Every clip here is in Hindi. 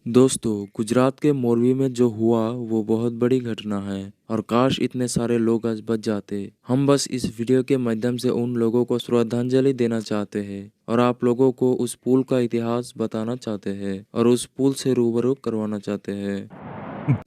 दोस्तों, गुजरात के मोरवी में जो हुआ वो बहुत बड़ी घटना है और काश इतने सारे लोग आज बच जाते। हम बस इस वीडियो के माध्यम से उन लोगों को श्रद्धांजलि देना चाहते हैं और आप लोगों को उस पुल का इतिहास बताना चाहते हैं और उस पुल से रूबरू करवाना चाहते हैं।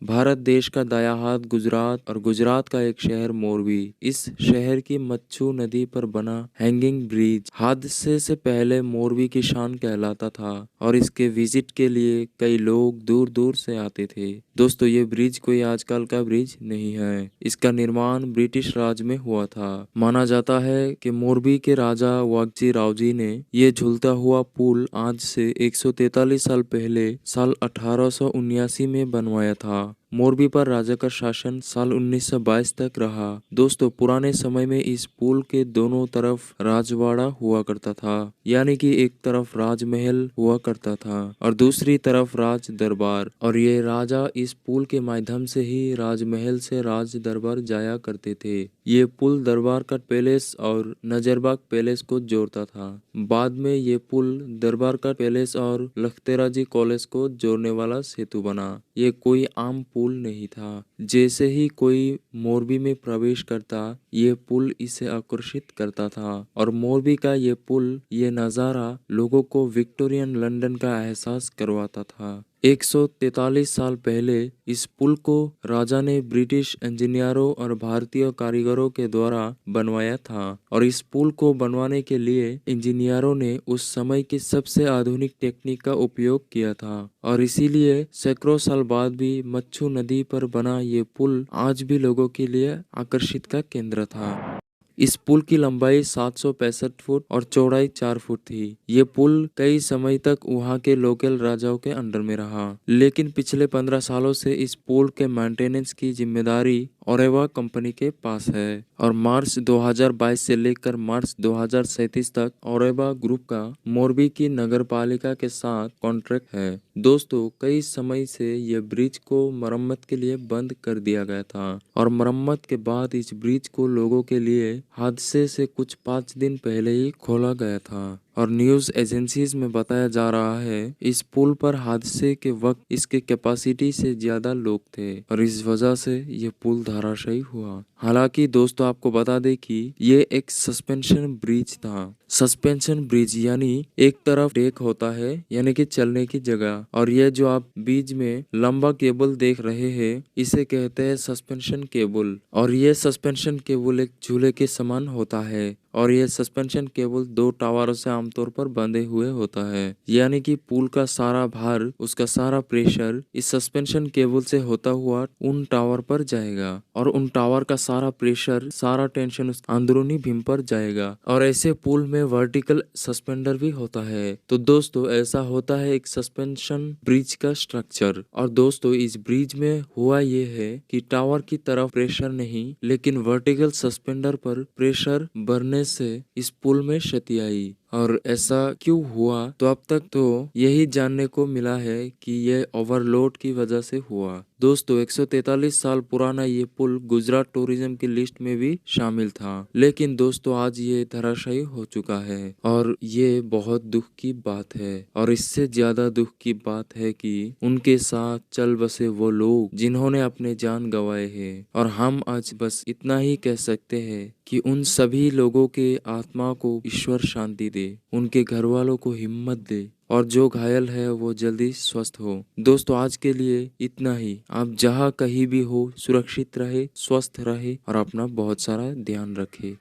भारत देश का दायां हाथ गुजरात और गुजरात का एक शहर मोरवी। इस शहर की मच्छू नदी पर बना हैंगिंग ब्रिज हादसे से पहले मोरवी की शान कहलाता था और इसके विजिट के लिए कई लोग दूर दूर से आते थे। दोस्तों, ये ब्रिज कोई आजकल का ब्रिज नहीं है। इसका निर्माण ब्रिटिश राज में हुआ था। माना जाता है कि मोरवी के राजा वागजी रावजी ने ये झूलता हुआ पुल आज से 143 साल पहले साल 1879 में बनवाया था। मोरबी पर राजा का शासन साल 1922 तक रहा। दोस्तों, पुराने समय में इस पुल के दोनों तरफ राजवाड़ा हुआ करता था, यानी कि एक तरफ राजमहल हुआ करता था और दूसरी तरफ राज दरबार, और ये राजा इस पुल के माध्यम से ही राजमहल से राज दरबार जाया करते थे। ये पुल दरबार का पैलेस और नजरबाग पैलेस को जोड़ता था। बाद में ये पुल दरबार का पैलेस और लखतेराजी कॉलेज को जोड़ने वाला सेतु बना। ये कोई आम पुल नहीं था। जैसे ही कोई मोरबी में प्रवेश करता, ये पुल इसे आकर्षित करता था और मोरबी का ये पुल, ये नज़ारा लोगों को विक्टोरियन लंदन का एहसास करवाता था। 143 साल पहले इस पुल को राजा ने ब्रिटिश इंजीनियरों और भारतीय कारीगरों के द्वारा बनवाया था और इस पुल को बनवाने के लिए इंजीनियरों ने उस समय की सबसे आधुनिक टेक्निक का उपयोग किया था और इसीलिए सैकड़ों साल बाद भी मच्छू नदी पर बना ये पुल आज भी लोगों के लिए आकर्षित का केंद्र था। इस पुल की लंबाई 765 फुट और चौड़ाई 4 फुट थी। ये पुल कई समय तक वहाँ के लोकल राजाओं के अंडर में रहा, लेकिन पिछले 15 सालों से इस पुल के मेंटेनेंस की जिम्मेदारी ओरेवा कंपनी के पास है और मार्च 2022 से लेकर मार्च 2037 तक ओरेवा ग्रुप का मोरबी की नगरपालिका के साथ कॉन्ट्रैक्ट है। दोस्तों, कई समय से यह ब्रिज को मरम्मत के लिए बंद कर दिया गया था और मरम्मत के बाद इस ब्रिज को लोगों के लिए हादसे से कुछ 5 दिन पहले ही खोला गया था और न्यूज़ एजेंसीज में बताया जा रहा है इस पुल पर हादसे के वक्त इसके कैपेसिटी से ज्यादा लोग थे और इस वजह से ये पुल धराशायी हुआ। हालांकि दोस्तों, आपको बता दें कि ये एक सस्पेंशन ब्रिज था। सस्पेंशन ब्रिज यानी एक तरफ डेक होता है, यानी कि चलने की जगह, और ये जो आप बीच में लंबा केबल देख रहे हैं इसे कहते हैं सस्पेंशन केबल। और ये सस्पेंशन केबल एक झूले के समान होता है और ये सस्पेंशन केबल 2 टावरों से आमतौर पर बंधे हुए होता है, यानी कि पुल का सारा भार, उसका सारा प्रेशर इस सस्पेंशन केबल से होता हुआ उन टावर पर जाएगा और उन टावर का सारा प्रेशर, सारा टेंशन उस अंदरूनी बीम पर जाएगा। और ऐसे पुल में वर्टिकल सस्पेंडर भी होता है। तो दोस्तों, ऐसा होता है एक सस्पेंशन ब्रिज का स्ट्रक्चर। और दोस्तों, इस ब्रिज में हुआ ये है कि टावर की तरफ प्रेशर नहीं, लेकिन वर्टिकल सस्पेंडर पर प्रेशर बढ़ने से इस पुल में क्षति आई। और ऐसा क्यों हुआ, तो अब तक तो यही जानने को मिला है कि यह ओवरलोड की वजह से हुआ। दोस्तों, 143 साल पुराना ये पुल गुजरात टूरिज्म की लिस्ट में भी शामिल था, लेकिन दोस्तों आज ये धराशायी हो चुका है और ये बहुत दुख की बात है। और इससे ज्यादा दुख की बात है कि उनके साथ चल बसे वो लोग जिन्होंने अपने जान गंवाए हैं। और हम आज बस इतना ही कह सकते हैं कि उन सभी लोगों के आत्मा को ईश्वर शांति दे, उनके घर वालों को हिम्मत दे और जो घायल है वो जल्दी स्वस्थ हो। दोस्तों, आज के लिए इतना ही। आप जहाँ कहीं भी हो सुरक्षित रहे, स्वस्थ रहे और अपना बहुत सारा ध्यान रखे।